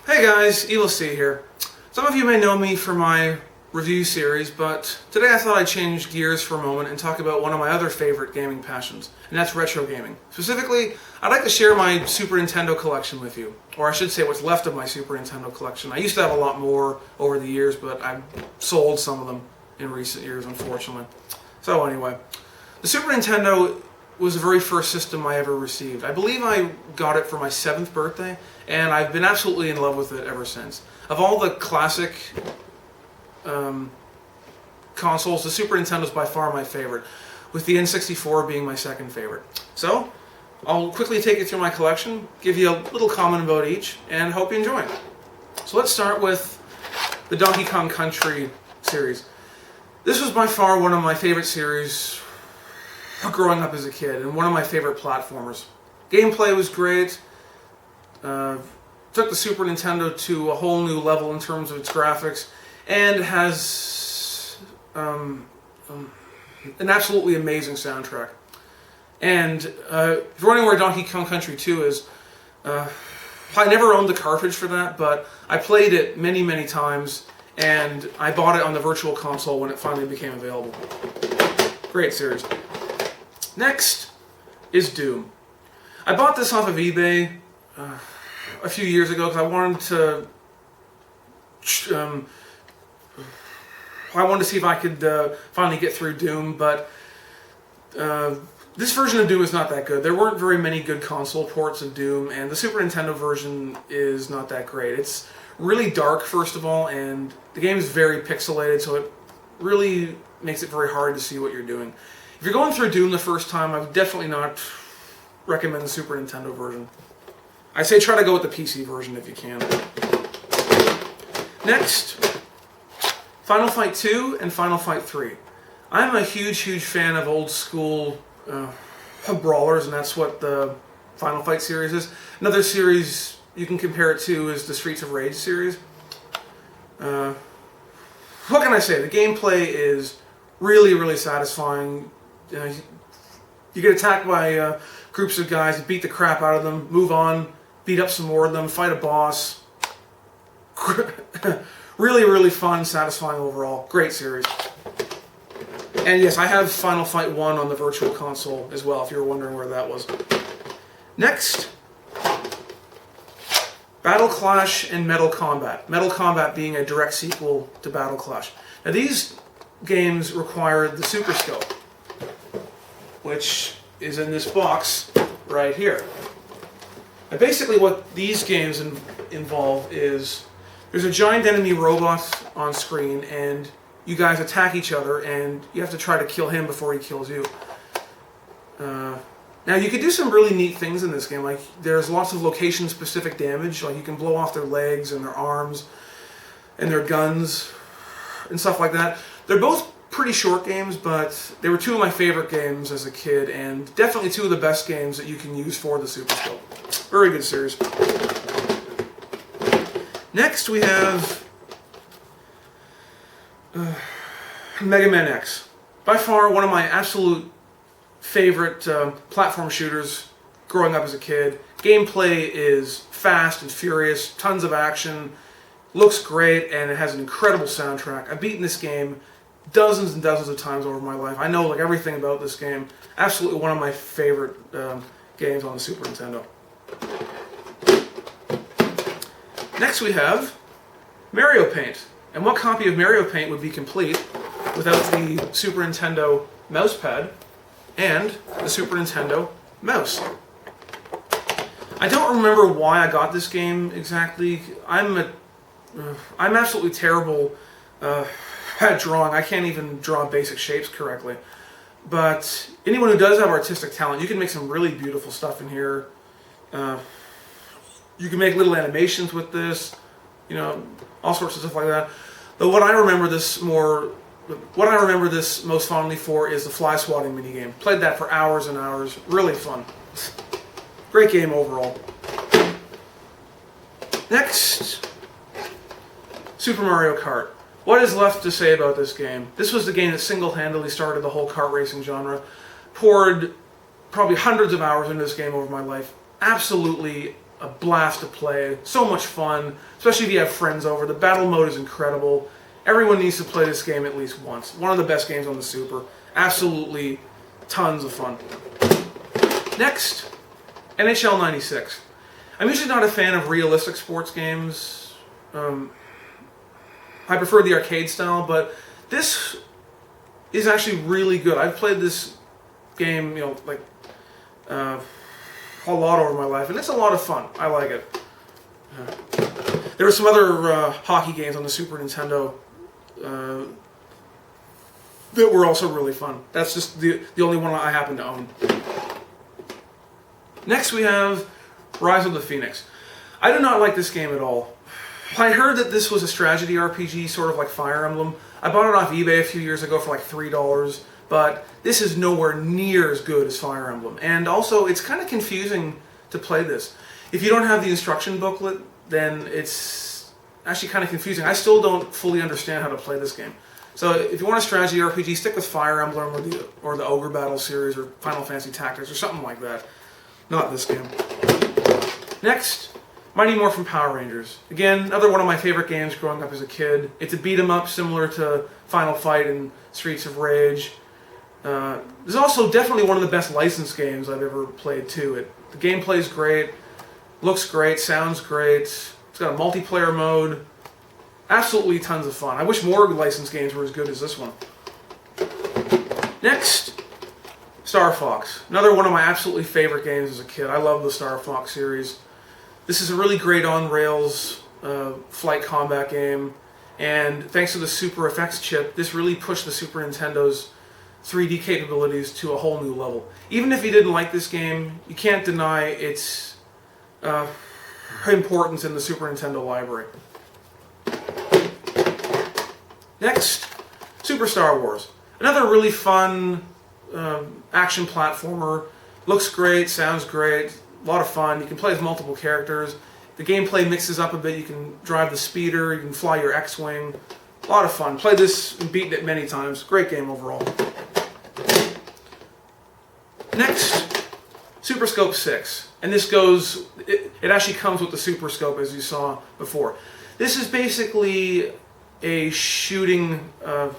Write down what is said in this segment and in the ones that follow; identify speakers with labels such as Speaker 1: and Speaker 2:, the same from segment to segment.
Speaker 1: Hey guys, EVILC here. Some of you may know me for my review series, but today I thought I'd change gears for a moment and talk about one of my other favorite gaming passions, and that's retro gaming. Specifically, I'd like to share my Super Nintendo collection with you, or I should say what's left of my Super Nintendo collection. I used to have a lot more over the years, but I've sold some of them in recent years, unfortunately. So anyway, the Super Nintendo was the very first system I ever received. I believe I got it for my 7th birthday, and I've been absolutely in love with it ever since. Of all the classic consoles, the Super Nintendo is by far my favorite, with the N64 being my second favorite. So, I'll quickly take you through my collection, give you a little comment about each, and hope you enjoy it. So let's start with the Donkey Kong Country series. This was by far one of my favorite series growing up as a kid, and one of my favorite platformers. Gameplay was great. Took the Super Nintendo to a whole new level in terms of its graphics, and it has an absolutely amazing soundtrack. And if you're wondering where Donkey Kong Country 2 is, I never owned the cartridge for that, but I played it many, many times, and I bought it on the Virtual Console when it finally became available. Great series. Next is Doom. I bought this off of eBay a few years ago because I wanted to see if I could finally get through Doom, but this version of Doom is not that good. There weren't very many good console ports of Doom, and the Super Nintendo version is not that great. It's really dark, first of all, and the game is very pixelated, so it really makes it very hard to see what you're doing. If you're going through Doom the first time, I would definitely not recommend the Super Nintendo version. I say try to go with the PC version if you can. Next, Final Fight 2 and Final Fight 3. I'm a huge fan of old school brawlers, and that's what the Final Fight series is. Another series you can compare it to is the Streets of Rage series. What can I say? The gameplay is really satisfying. You get attacked by groups of guys, you beat the crap out of them, move on, beat up some more of them, fight a boss. really fun, satisfying overall. Great series. And yes, I have Final Fight 1 on the Virtual Console as well, if you were wondering where that was. Next, Battle Clash and Metal Combat. Metal Combat being a direct sequel to Battle Clash. Now these games require the Super Scope, which is in this box right here. And basically what these games involve is there's a giant enemy robot on screen, and you guys attack each other, and you have to try to kill him before he kills you. Now you can do some really neat things in this game, like there's lots of location-specific damage, like you can blow off their legs and their arms and their guns and stuff like that. They're both pretty short games, but they were two of my favorite games as a kid, and definitely two of the best games that you can use for the Super Scope. Very good series. Next we have Mega Man X. By far one of my absolute favorite platform shooters growing up as a kid. Gameplay is fast and furious, tons of action, looks great, and it has an incredible soundtrack. I've beaten this game dozens and dozens of times over my life. I know like everything about this game. Absolutely one of my favorite games on the Super Nintendo. Next we have Mario Paint. And what copy of Mario Paint would be complete without the Super Nintendo mousepad and the Super Nintendo mouse? I don't remember why I got this game exactly. I'm absolutely terrible at drawing. I can't even draw basic shapes correctly. But anyone who does have artistic talent, you can make some really beautiful stuff in here. You can make little animations with this, you know, all sorts of stuff like that. But what I remember this most fondly for is the fly swatting minigame. Played that for hours and hours. Really fun. Great game overall. Next, Super Mario Kart. What is left to say about this game? This was the game that single-handedly started the whole kart racing genre. Poured probably hundreds of hours into this game over my life. Absolutely a blast to play. So much fun, especially if you have friends over. The battle mode is incredible. Everyone needs to play this game at least once. One of the best games on the Super. Absolutely tons of fun. Next, NHL 96. I'm usually not a fan of realistic sports games. I prefer the arcade style, but this is actually really good. I've played this game, a lot over my life, and it's a lot of fun. I like it. There were some other hockey games on the Super Nintendo that were also really fun. That's just the only one I happen to own. Next we have Rise of the Phoenix. I do not like this game at all. I heard that this was a strategy RPG, sort of like Fire Emblem. I bought it off eBay a few years ago for like $3, but this is nowhere near as good as Fire Emblem. And also, it's kind of confusing to play this. If you don't have the instruction booklet, then it's actually kind of confusing. I still don't fully understand how to play this game. So if you want a strategy RPG, stick with Fire Emblem or the Ogre Battle series or Final Fantasy Tactics or something like that. Not this game. Next, Mighty Morphin Power Rangers. Again, another one of my favorite games growing up as a kid. It's a beat-em-up similar to Final Fight and Streets of Rage. It's also definitely one of the best licensed games I've ever played too. The gameplay's great, looks great, sounds great. It's got a multiplayer mode. Absolutely tons of fun. I wish more licensed games were as good as this one. Next, Starfox. Another one of my absolutely favorite games as a kid. I love the Starfox series. This is a really great on-rails flight combat game, and thanks to the Super Effects chip, this really pushed the Super Nintendo's 3D capabilities to a whole new level. Even if you didn't like this game, you can't deny its importance in the Super Nintendo library. Next, Super Star Wars. Another really fun action platformer. Looks great, sounds great, a lot of fun. You can play as multiple characters. The gameplay mixes up a bit. You can drive the speeder, you can fly your X-Wing. A lot of fun. Played this and beaten it many times. Great game overall. Next, Super Scope 6. And this goes, it actually comes with the Super Scope as you saw before. This is basically a shooting, a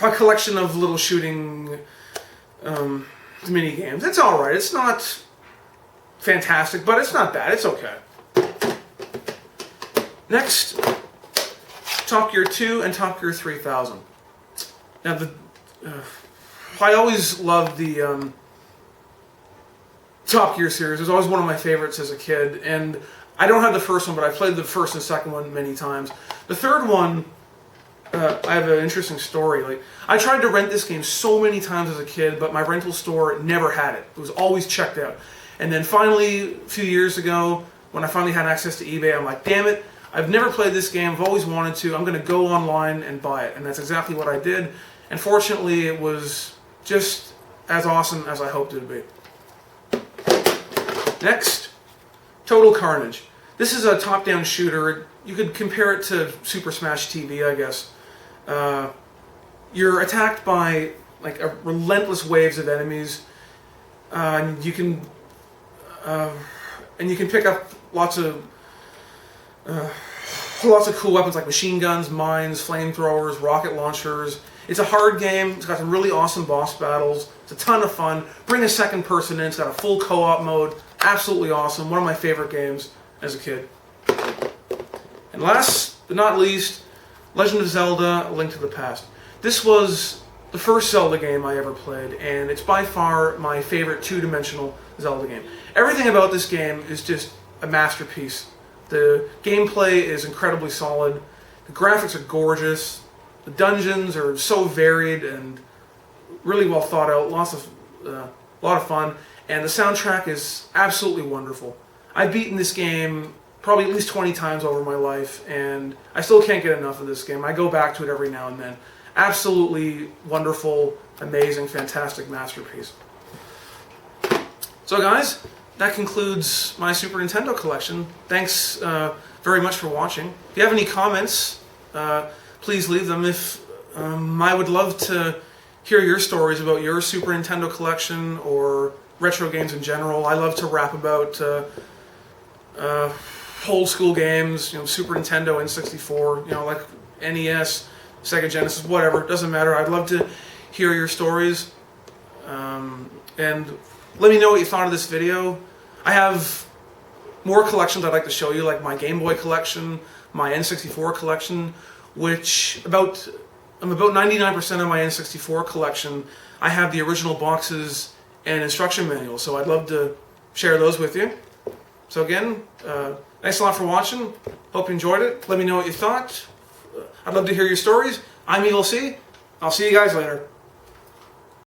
Speaker 1: collection of little shooting mini games. It's alright. It's not fantastic, but it's not bad. It's okay. Next, Top Gear 2 and Top Gear 3000. Now, I always loved the Top Gear series. It was always one of my favorites as a kid, and I don't have the first one, but I played the first and second one many times. The third one, I have an interesting story. I tried to rent this game so many times as a kid, but my rental store never had it. It was always checked out. And then finally, a few years ago, when I finally had access to eBay, I'm like, damn it, I've never played this game, I've always wanted to, I'm going to go online and buy it. And that's exactly what I did. And fortunately, it was just as awesome as I hoped it would be. Next, Total Carnage. This is a top-down shooter. You could compare it to Super Smash TV, I guess. You're attacked by relentless waves of enemies. And you can pick up lots of cool weapons like machine guns, mines, flamethrowers, rocket launchers. It's a hard game. It's got some really awesome boss battles. It's a ton of fun. Bring a second person in. It's got a full co-op mode. Absolutely awesome. One of my favorite games as a kid. And last but not least, Legend of Zelda: A Link to the Past. This was the first Zelda game I ever played, and it's by far my favorite two-dimensional Zelda game. Everything about this game is just a masterpiece. The gameplay is incredibly solid. The graphics are gorgeous. The dungeons are so varied and really well thought out. A lot of fun. And the soundtrack is absolutely wonderful. I've beaten this game probably at least 20 times over my life, and I still can't get enough of this game. I go back to it every now and then. Absolutely wonderful, amazing, fantastic masterpiece. So guys, that concludes my Super Nintendo collection. Thanks very much for watching. If you have any comments, please leave them. I would love to hear your stories about your Super Nintendo collection or retro games in general. I love to rap about old school games, you know, Super Nintendo, N64, you know, like NES, Sega Genesis, whatever. Doesn't matter. I'd love to hear your stories, and let me know what you thought of this video. I have more collections I'd like to show you, like my Game Boy collection, my N64 collection, which I'm about 99% of my N64 collection. I have the original boxes and instruction manuals, so I'd love to share those with you. So again, thanks a lot for watching. Hope you enjoyed it. Let me know what you thought. I'd love to hear your stories. I'm EVILC. I'll see you guys later.